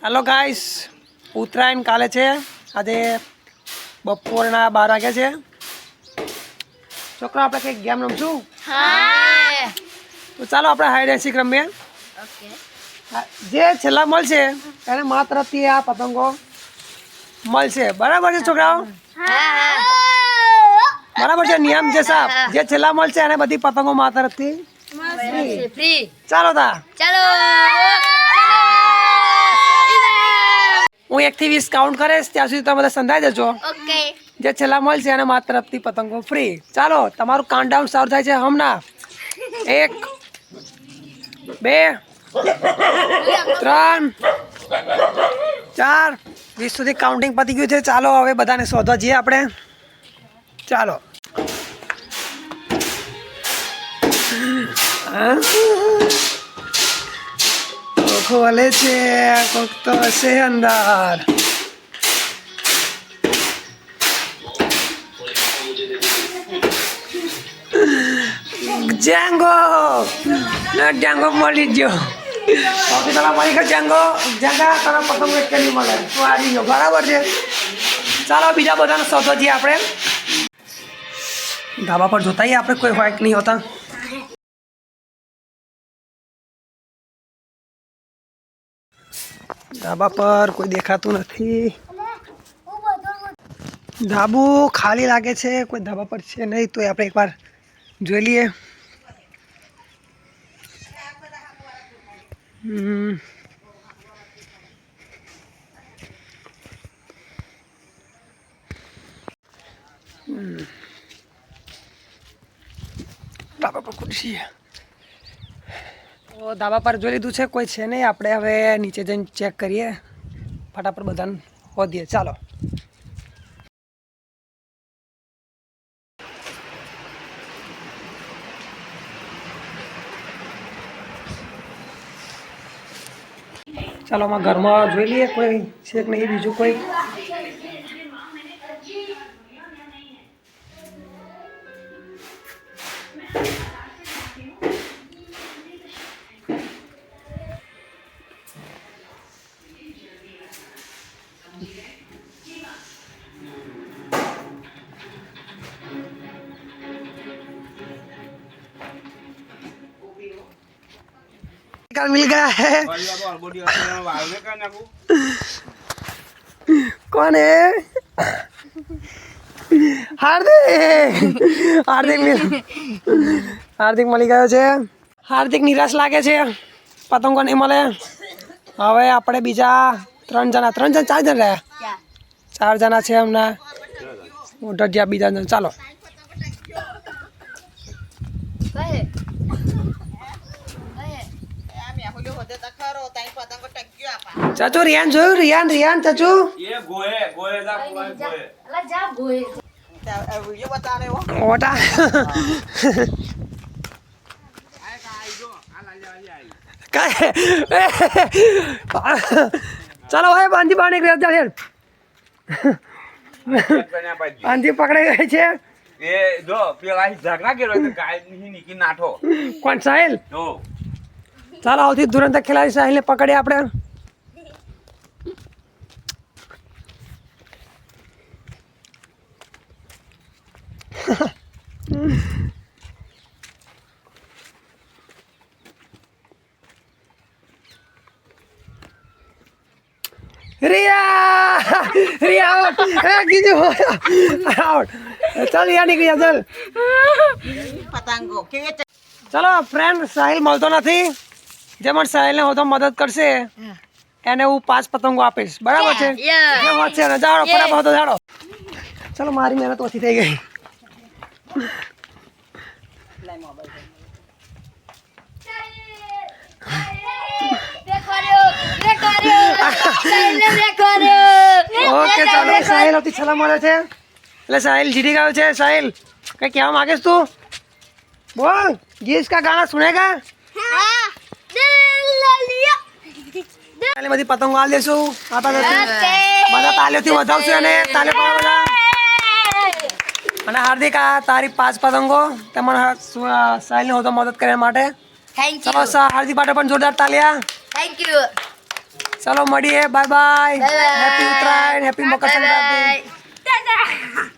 Hello guys उत्तरायण काले छे आज बपोरना 12 वाग्या छे छोकरा आपणे कई गेम रमशुं हाँ तो चालो आपणे हाइड एंड सीक रमीए ओके जे छेल्ला मळशे एने मा तरफथी आ पतंगो मळशे बराबर छे छोकराओ हाँ बराबर छे नियम जे साहब जे छेल्ला मळशे एने बधी पतंगो मा तरफथी फ्री चालो ता चलो હું 1 થી 20 કાઉન્ટ કરીશ ત્યાં સુધી તમે બધા સંધાઈ દેજો ઓકે જે છેલ્લા મળશે એને માત્ર તરફથી પતંગો ફ્રી ચાલો તમારું કાઉન્ટડાઉન શરૂ થાય છે હમણાં 1 2 3 4 20 સુધી કાઉન્ટિંગ પતી ગયું છે ચાલો હવે બધાને શોધવા જઈએ આપણે ચાલો खोले छे कोक तो हशे अंदर जेंगो ना जेंगो मळी गयो बाकी तला मळी गयो जेंगो जेंगा तला पतंग एके नहीं मळे तो आवी गयो बराबर छे चालो बीजा बधाने शोधो छे आपणे ढाबा पर जोताई आपणे कोई होय के नहीं होता ढाबा पर कोई देखातुं नथी ढाबू खाली लागे छे कोई ढाबा पर छे नहीं तो आपणे एक बार जोई लीए ढाबा पर खुर्सी है तो धाबा पर जोई लीधुं छे कोई छे नहीं आपणे हवे नीचे जईने चेक करीए फटाफट बधाने शोधीए चालो चालो आमां घरमां जोई लीए कोई छे के नहीं बीजुं कोई मिल गया है कौन है हार्दिक हार्दिक मળી ગયો છે हार्दिक निराश लागे છે પતંગો નહીં મળે હવે આપણે બીજા 3 જણા 4 જણ રહ્યા 4 જણા છે હમણાં ઓઢિયા બીજા જણ ચાલો चाचू रियान जो रियान रियान चाचू ये गोए गोए जा गोए अला जा गोए ये बता रहे हो ओटा चलो भाई बांधी बांधी कर जा यार बांधी पकड़े गए छे ये जो पेला झगड़ा के रो गाय नहीं निकी नाठो कौन साहिल हो चलो આવતી તુરંત ખેલાડી સાહિલને પકડે આપણે रिया रिया आउट कीजो आउट चल रिया निकल चल पतंगो केवे चलो फ्रेंड साहिल મળતો નથી જે મને સાહિલને હોતો મદદ કરશે એને હું 5 પતંગો આપીશ બરાબર છે જે વાત છે ને જાડો ફટાફટ તો જાડો ચલો મારી મહેનત ઓછી થઈ ગઈ ઓકે ચાલો સાહિલ હોતી છલા મળે છે એટલે સાહિલ જીતી ગયો છે સાહિલ કઈ કહેવા માંગેસ તું बोल ये इसका गाना सुनेगा हाँ पहले बधी पतंग वाल देसु आपा बधा तालीओथी વધાવશું અને તાલે પાડો બધા અને હાર્દિક આ તારી 5 પતંગો તમને સાહિલને હોતો મદદ કરવા માટે થેન્ક યુ ચલો હાર્દિક માટે પણ જોરદાર તાલિયા થેન્ક યુ ચલો મળીએ, bye bye, happy Uttarayan, happy Makar Sankranti. દાદા